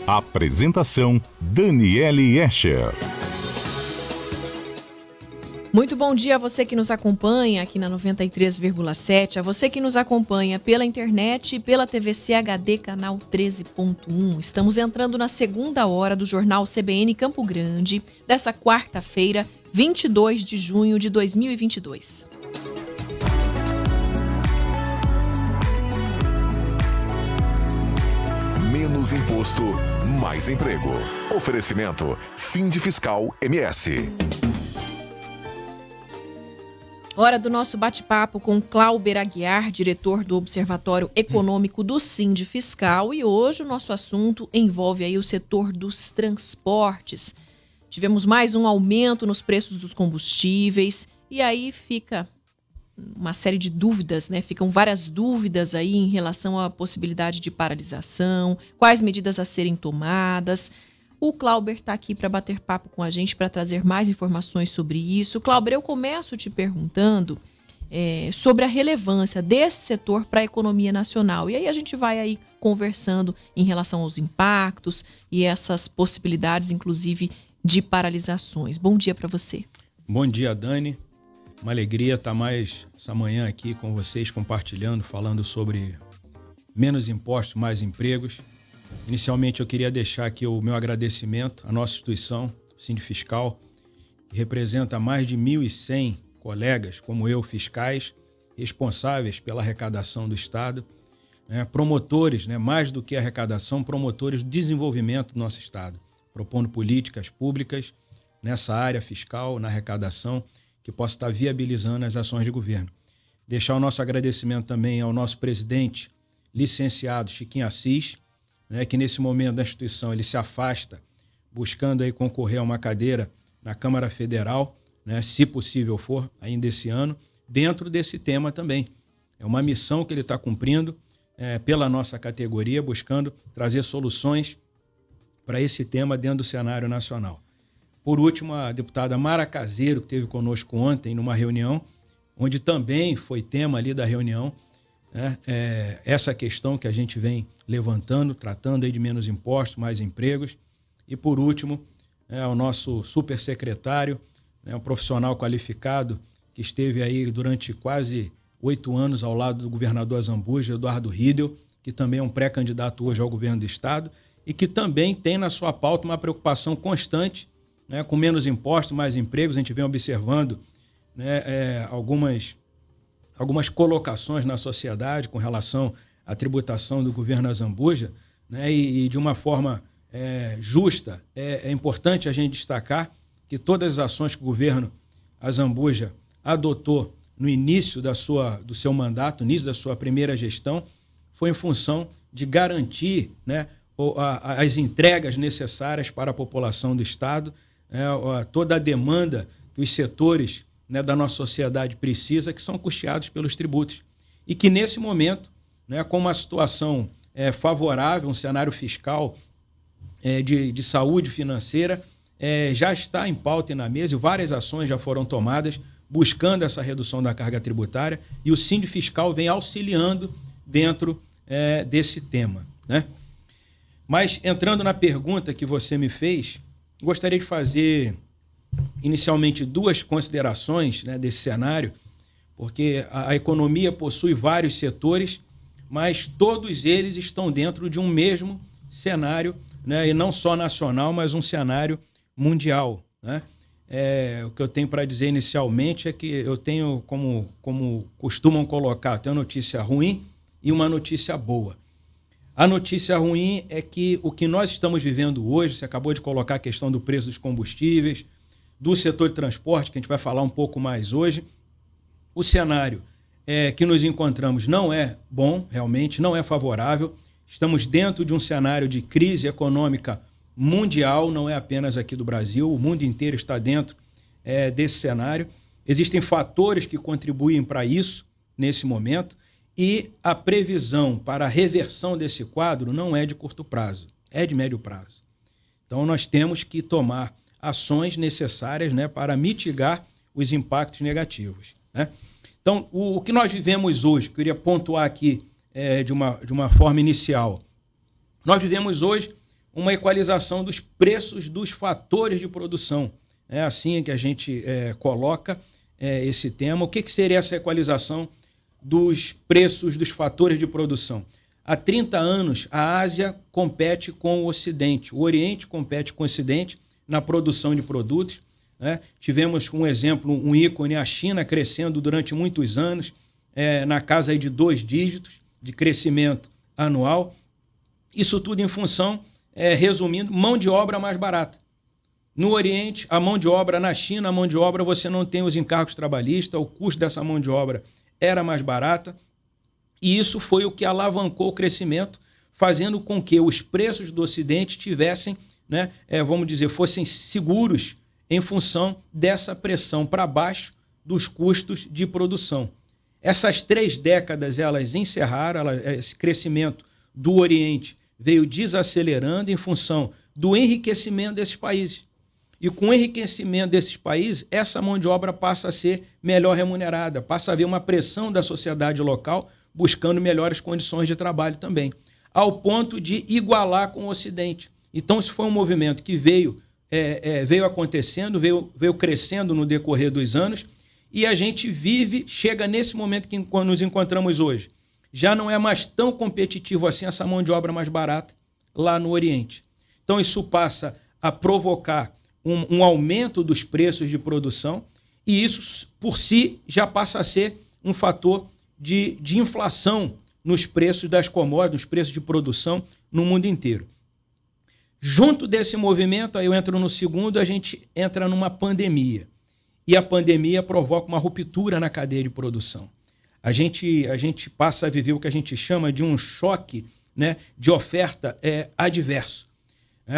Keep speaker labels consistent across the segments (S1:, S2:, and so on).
S1: Apresentação Daniele Escher.
S2: Muito bom dia a você que nos acompanha aqui na 93,7, a você que nos acompanha pela internet e pela TVC HD canal 13.1. Estamos entrando na segunda hora do Jornal CBN Campo Grande, dessa quarta-feira, 22 de junho de 2022.
S1: Menos imposto, mais emprego. Oferecimento Sindifiscal MS.
S2: Hora do nosso bate-papo com Clauber Aguiar, diretor do Observatório Econômico do Sindifiscal. E hoje o nosso assunto envolve aí o setor dos transportes. Tivemos mais um aumento nos preços dos combustíveis e aí fica uma série de dúvidas, né? Ficam várias dúvidas aí em relação à possibilidade de paralisação, quais medidas a serem tomadas. O Clauber está aqui para bater papo com a gente, para trazer mais informações sobre isso. Clauber, eu começo te perguntando sobre a relevância desse setor para a economia nacional. E aí a gente vai aí conversando em relação aos impactos e essas possibilidades, inclusive, de paralisações. Bom dia para você.
S3: Bom dia, Dani. Uma alegria estar mais essa manhã aqui com vocês, compartilhando, falando sobre menos impostos, mais empregos. Inicialmente, eu queria deixar aqui o meu agradecimento à nossa instituição, o Sindifiscal, que representa mais de 1.100 colegas, como eu, fiscais, responsáveis pela arrecadação do Estado, promotores, mais do que arrecadação, promotores do desenvolvimento do nosso Estado, propondo políticas públicas nessa área fiscal, na arrecadação, que possa estar viabilizando as ações de governo. Deixar o nosso agradecimento também ao nosso presidente, licenciado Chiquinho Assis, que nesse momento da instituição ele se afasta, buscando aí concorrer a uma cadeira na Câmara Federal, se possível for, ainda esse ano, dentro desse tema também. É uma missão que ele está cumprindo pela nossa categoria, buscando trazer soluções para esse tema dentro do cenário nacional. Por último, a deputada Mara Caseiro, que esteve conosco ontem numa reunião, onde também foi tema ali da reunião, essa questão que a gente vem levantando, tratando aí de menos impostos, mais empregos. E por último, o nosso supersecretário, um profissional qualificado que esteve aí durante quase 8 anos ao lado do governador Zambuja, Eduardo Riedel, que também é um pré-candidato hoje ao governo do Estado e que também tem na sua pauta uma preocupação constante, com menos impostos, mais empregos. A gente vem observando algumas colocações na sociedade com relação à tributação do governo Zambuja, e de uma forma justa. É importante a gente destacar que todas as ações que o governo Zambuja adotou no início do seu mandato, no início da sua primeira gestão, foi em função de garantir as entregas necessárias para a população do Estado, toda a demanda que os setores da nossa sociedade precisa, que são custeados pelos tributos. E que nesse momento, com uma situação favorável, um cenário fiscal de saúde financeira, já está em pauta e na mesa, e várias ações já foram tomadas buscando essa redução da carga tributária, e o Sindifiscal vem auxiliando dentro desse tema. Mas, entrando na pergunta que você me fez, gostaria de fazer inicialmente 2 considerações desse cenário, porque a economia possui vários setores, mas todos eles estão dentro de um mesmo cenário, e não só nacional, mas um cenário mundial. O que eu tenho para dizer inicialmente é que eu tenho, como costumam colocar, tenho uma notícia ruim e uma notícia boa. A notícia ruim é que o que nós estamos vivendo hoje, você acabou de colocar a questão do preço dos combustíveis, do setor de transporte, que a gente vai falar um pouco mais hoje. O cenário que nos encontramos não é bom, realmente, não é favorável. Estamos dentro de um cenário de crise econômica mundial, não é apenas aqui do Brasil, o mundo inteiro está dentro desse cenário. Existem fatores que contribuem para isso nesse momento, e a previsão para a reversão desse quadro não é de curto prazo, é de médio prazo. Então nós temos que tomar ações necessárias para mitigar os impactos negativos. Então, o que nós vivemos hoje, que eu queria pontuar aqui de uma forma inicial, nós vivemos hoje uma equalização dos preços dos fatores de produção. É assim que a gente coloca esse tema. O que seria essa equalização dos preços dos fatores de produção? Há 30 anos, a Ásia compete com o Ocidente, o Oriente compete com o Ocidente na produção de produtos. Né? Tivemos um exemplo, um ícone, a China crescendo durante muitos anos, na casa aí de 2 dígitos de crescimento anual. Isso tudo em função, resumindo, mão de obra mais barata. No Oriente, a mão de obra, na China, a mão de obra, você não tem os encargos trabalhistas, o custo dessa mão de obra era mais barata. E isso foi o que alavancou o crescimento, fazendo com que os preços do Ocidente tivessem, né, vamos dizer, fossem seguros em função dessa pressão para baixo dos custos de produção. Essas 3 décadas, elas encerraram, esse crescimento do Oriente veio desacelerando em função do enriquecimento desses países. E com o enriquecimento desses países, essa mão de obra passa a ser melhor remunerada, passa a haver uma pressão da sociedade local buscando melhores condições de trabalho também, ao ponto de igualar com o Ocidente. Então, isso foi um movimento que veio acontecendo, veio crescendo no decorrer dos anos, e a gente chega nesse momento que nos encontramos hoje. Já não é mais tão competitivo assim essa mão de obra mais barata lá no Oriente. Então, isso passa a provocar um aumento dos preços de produção, e isso, por si, já passa a ser um fator de inflação nos preços das commodities, nos preços de produção no mundo inteiro. Junto desse movimento, aí eu entro no segundo, a gente entra numa pandemia. E a pandemia provoca uma ruptura na cadeia de produção. A gente passa a viver o que a gente chama de um choque, né, de oferta adverso.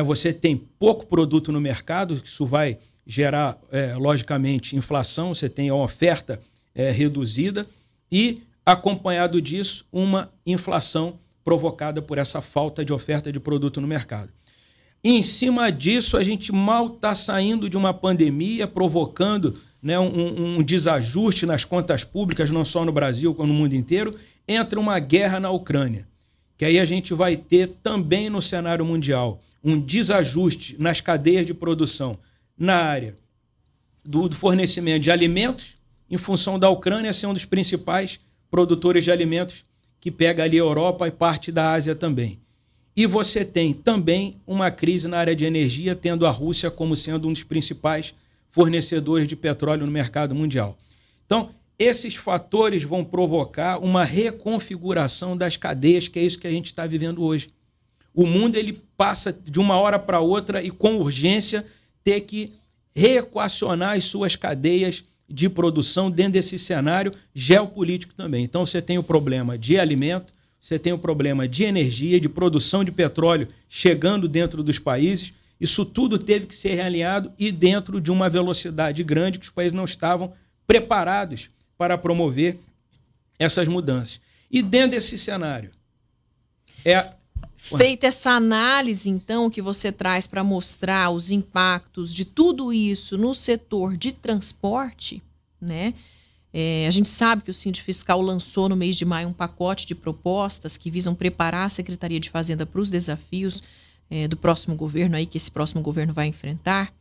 S3: Você tem pouco produto no mercado, isso vai gerar, logicamente, inflação, você tem a oferta reduzida e, acompanhado disso, uma inflação provocada por essa falta de oferta de produto no mercado. E, em cima disso, a gente mal está saindo de uma pandemia, provocando, né, um desajuste nas contas públicas, não só no Brasil, como no mundo inteiro. Entra uma guerra na Ucrânia, que aí a gente vai ter também no cenário mundial um desajuste nas cadeias de produção na área do fornecimento de alimentos, em função da Ucrânia ser um dos principais produtores de alimentos que pega ali a Europa e parte da Ásia também. E você tem também uma crise na área de energia, tendo a Rússia como sendo um dos principais fornecedores de petróleo no mercado mundial. Então, esses fatores vão provocar uma reconfiguração das cadeias, que é isso que a gente está vivendo hoje. O mundo ele passa de uma hora para outra e, com urgência, ter que reequacionar as suas cadeias de produção dentro desse cenário geopolítico também. Então, você tem o problema de alimento, você tem o problema de energia, de produção de petróleo chegando dentro dos países. Isso tudo teve que ser realinhado e dentro de uma velocidade grande que os países não estavam preparados para promover essas mudanças. E dentro desse cenário...
S2: Feita essa análise, então, que você traz para mostrar os impactos de tudo isso no setor de transporte, né? A gente sabe que o Sindifiscal lançou no mês de maio um pacote de propostas que visam preparar a Secretaria de Fazenda para os desafios do próximo governo, aí, que esse próximo governo vai enfrentar.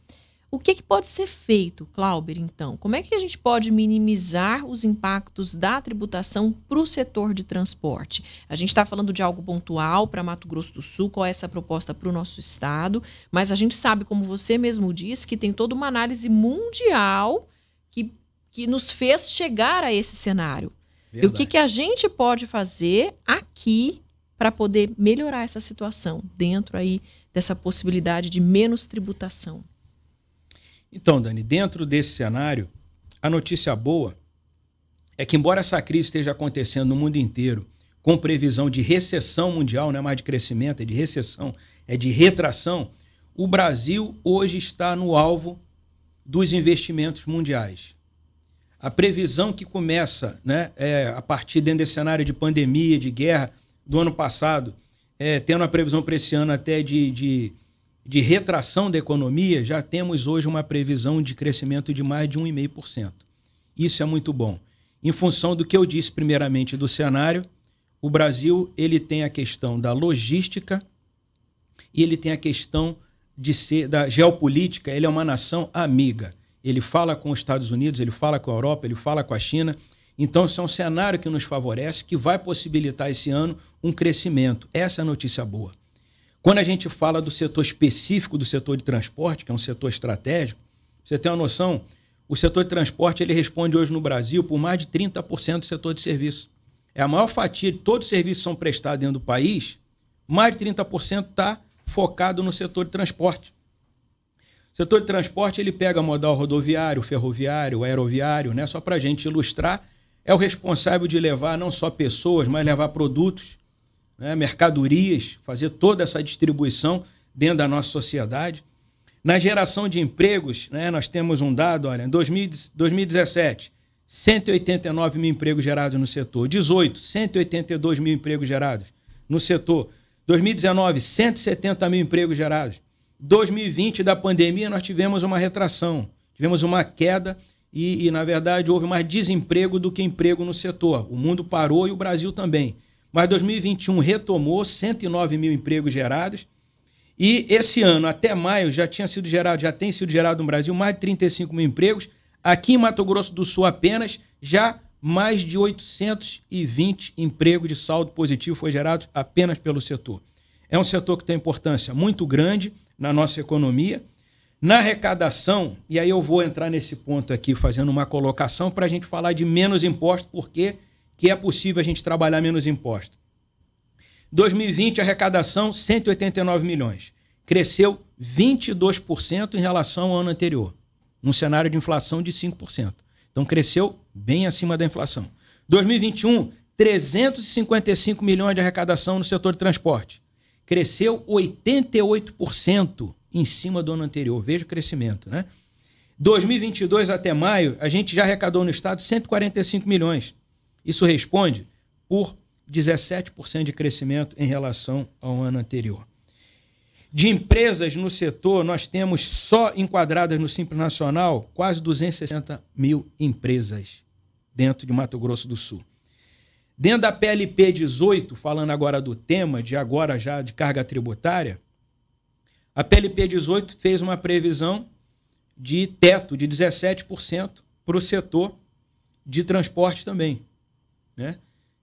S2: O que pode ser feito, Clauber, então? Como é que a gente pode minimizar os impactos da tributação para o setor de transporte? A gente está falando de algo pontual para Mato Grosso do Sul, qual é essa proposta para o nosso estado, mas a gente sabe, como você mesmo disse, que tem toda uma análise mundial que nos fez chegar a esse cenário. Verdade. E o que a gente pode fazer aqui para poder melhorar essa situação dentro aí dessa possibilidade de menos tributação?
S3: Então, Dani, dentro desse cenário, a notícia boa é que, embora essa crise esteja acontecendo no mundo inteiro, com previsão de recessão mundial, não é mais de crescimento, é de recessão, é de retração, o Brasil hoje está no alvo dos investimentos mundiais. A previsão que começa, né, a partir dentro desse cenário de pandemia, de guerra do ano passado, tendo a previsão para esse ano até de retração da economia, já temos hoje uma previsão de crescimento de mais de 1,5%. Isso é muito bom. Em função do que eu disse primeiramente do cenário, o Brasil ele tem a questão da logística, e ele tem a questão de ser da geopolítica. Ele é uma nação amiga. Ele fala com os Estados Unidos, ele fala com a Europa, ele fala com a China. Então, isso é um cenário que nos favorece, que vai possibilitar esse ano um crescimento. Essa é a notícia boa. Quando a gente fala do setor específico do setor de transporte, que é um setor estratégico, você tem uma noção, o setor de transporte ele responde hoje no Brasil por mais de 30% do setor de serviço. É a maior fatia de todos os serviços que são prestados dentro do país, mais de 30% está focado no setor de transporte. O setor de transporte ele pega modal rodoviário, ferroviário, aeroviário, né? Só para a gente ilustrar, é o responsável de levar não só pessoas, mas levar produtos, né? Mercadorias, fazer toda essa distribuição dentro da nossa sociedade. Na geração de empregos, né? Nós temos um dado, olha, em 2017, 189 mil empregos gerados no setor. 18, 182 mil empregos gerados no setor. 2019, 170 mil empregos gerados. 2020, da pandemia, nós tivemos uma retração, tivemos uma queda e, na verdade, houve mais desemprego do que emprego no setor. O mundo parou e o Brasil também. Mas 2021 retomou 109 mil empregos gerados e esse ano, até maio, já tem sido gerado no Brasil mais de 35 mil empregos. Aqui em Mato Grosso do Sul apenas, já mais de 820 empregos de saldo positivo foi gerado apenas pelo setor. É um setor que tem importância muito grande na nossa economia. Na arrecadação, e aí eu vou entrar nesse ponto aqui fazendo uma colocação para a gente falar de menos impostos, porque que é possível a gente trabalhar menos impostos. 2020, arrecadação, 189 milhões. Cresceu 22% em relação ao ano anterior, num cenário de inflação de 5%. Então, cresceu bem acima da inflação. 2021, 355 milhões de arrecadação no setor de transporte. Cresceu 88% em cima do ano anterior. Veja o crescimento, né? 2022 até maio, a gente já arrecadou no estado 145 milhões. Isso responde por 17% de crescimento em relação ao ano anterior. De empresas no setor, nós temos só enquadradas no Simples Nacional quase 260 mil empresas dentro de Mato Grosso do Sul. Dentro da PLP 18, falando agora do tema, de carga tributária, a PLP 18 fez uma previsão de teto de 17% para o setor de transporte também, né?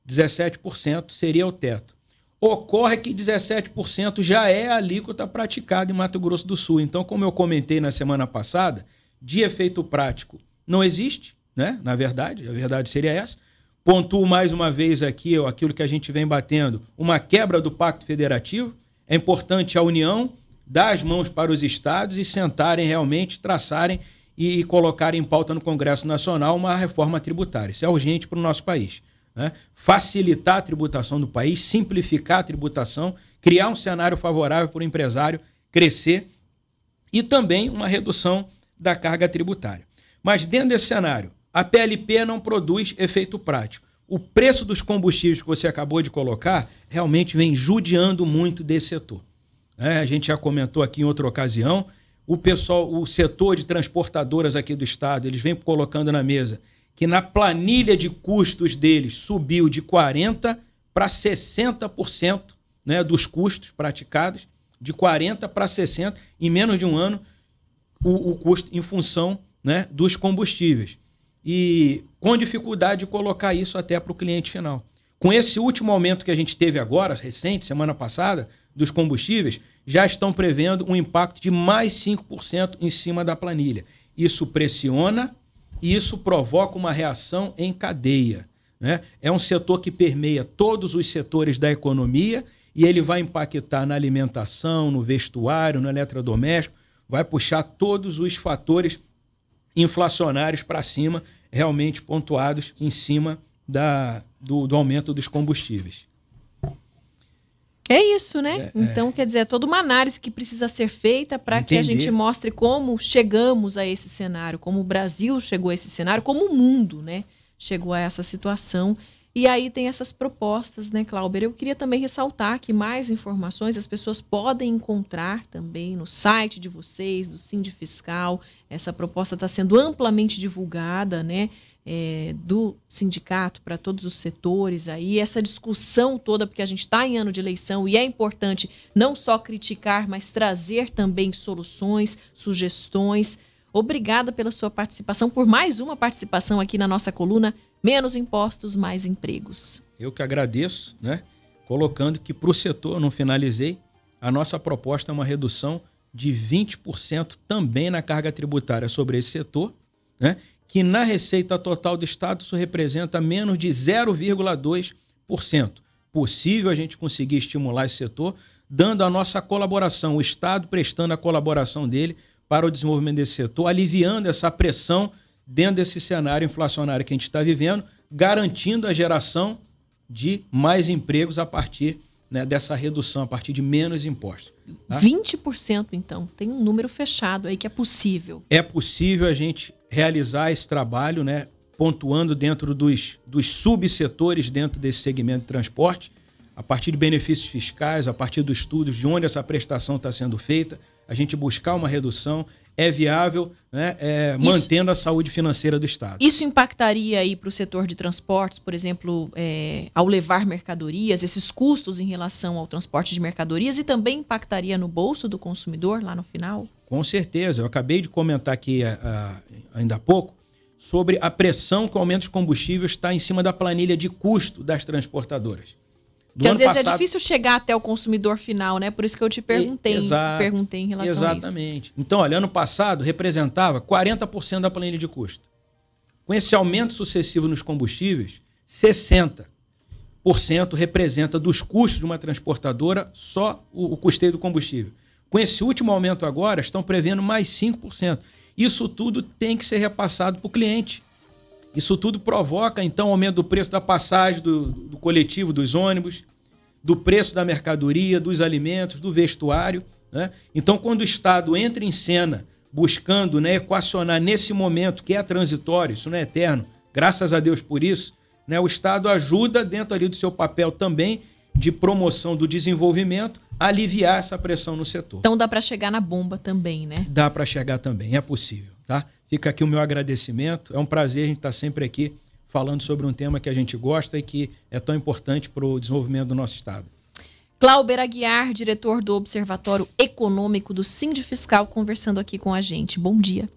S3: 17% seria o teto. Ocorre que 17% já é a alíquota praticada em Mato Grosso do Sul. Então, como eu comentei na semana passada, de efeito prático não existe, né? Na verdade, a verdade seria essa. Pontuo mais uma vez aqui aquilo que a gente vem batendo, uma quebra do Pacto Federativo. É importante a União dar as mãos para os estados e sentarem realmente, traçarem e colocarem em pauta no Congresso Nacional uma reforma tributária. Isso é urgente para o nosso país, né? Facilitar a tributação do país, simplificar a tributação, criar um cenário favorável para o empresário crescer e também uma redução da carga tributária. Mas dentro desse cenário, a PLP não produz efeito prático. O preço dos combustíveis que você acabou de colocar realmente vem judiando muito desse setor. A gente já comentou aqui em outra ocasião, o setor de transportadoras aqui do estado, eles vêm colocando na mesa que na planilha de custos deles subiu de 40% para 60%, né, dos custos praticados, de 40% para 60% em menos de um ano, o custo em função, né, dos combustíveis. E com dificuldade de colocar isso até para o cliente final. Com esse último aumento que a gente teve agora, recente, semana passada, dos combustíveis, já estão prevendo um impacto de mais 5% em cima da planilha. Isso pressiona e isso provoca uma reação em cadeia, né? É um setor que permeia todos os setores da economia e ele vai impactar na alimentação, no vestuário, no eletrodoméstico, vai puxar todos os fatores inflacionários para cima, realmente pontuados em cima do aumento dos combustíveis.
S2: É isso, né? Então, quer dizer, é toda uma análise que precisa ser feita para que a gente mostre como chegamos a esse cenário, como o Brasil chegou a esse cenário, como o mundo, né, chegou a essa situação. E aí tem essas propostas, né, Clauber? Eu queria também ressaltar que mais informações as pessoas podem encontrar também no site de vocês, do Sindifiscal. Essa proposta está sendo amplamente divulgada, né? do sindicato para todos os setores aí, essa discussão toda, porque a gente está em ano de eleição e é importante não só criticar, mas trazer também soluções, sugestões. Obrigada pela sua participação, por mais uma participação aqui na nossa coluna Menos Impostos, Mais Empregos.
S3: Eu que agradeço, né? Colocando que para o setor, não finalizei, a nossa proposta é uma redução de 20% também na carga tributária sobre esse setor, né? Que na receita total do Estado isso representa menos de 0,2%. Possível a gente conseguir estimular esse setor, dando a nossa colaboração, o Estado prestando a colaboração dele para o desenvolvimento desse setor, aliviando essa pressão dentro desse cenário inflacionário que a gente está vivendo, garantindo a geração de mais empregos a partir, né, dessa redução, a partir de menos impostos. Tá?
S2: 20%, então. Tem um número fechado aí que é possível.
S3: É possível a gente realizar esse trabalho, né, pontuando dentro dos subsetores dentro desse segmento de transporte, a partir de benefícios fiscais, a partir dos estudos de onde essa prestação está sendo feita, a gente buscar uma redução. É viável, né, mantendo a saúde financeira do Estado.
S2: Isso impactaria aí para o setor de transportes, por exemplo, ao levar mercadorias, esses custos em relação ao transporte de mercadorias, e também impactaria no bolso do consumidor lá no final?
S3: Com certeza. Eu acabei de comentar aqui ainda há pouco sobre a pressão que o aumento dos combustíveis está em cima da planilha de custo das transportadoras.
S2: Porque às vezes é difícil chegar até o consumidor final, né? Por isso que eu te perguntei, perguntei em relação a isso.
S3: Exatamente. Então, olha, ano passado representava 40% da planilha de custo. Com esse aumento sucessivo nos combustíveis, 60% representa dos custos de uma transportadora só o custeio do combustível. Com esse último aumento agora, estão prevendo mais 5%. Isso tudo tem que ser repassado para o cliente. Isso tudo provoca, então, aumento do preço da passagem, do coletivo, dos ônibus, do preço da mercadoria, dos alimentos, do vestuário, né? Então, quando o Estado entra em cena buscando, né, equacionar nesse momento que é transitório, isso não é eterno, graças a Deus por isso, né, o Estado ajuda dentro ali do seu papel também de promoção do desenvolvimento a aliviar essa pressão no setor.
S2: Então dá para chegar na bomba também, né?
S3: Dá para chegar também, é possível, tá? Fica aqui o meu agradecimento. É um prazer a gente estar sempre aqui falando sobre um tema que a gente gosta e que é tão importante para o desenvolvimento do nosso Estado.
S2: Clauber Aguiar, diretor do Observatório Econômico do Sindifiscal, conversando aqui com a gente. Bom dia.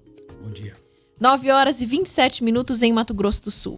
S3: Bom dia.
S2: 9h27 em Mato Grosso do Sul.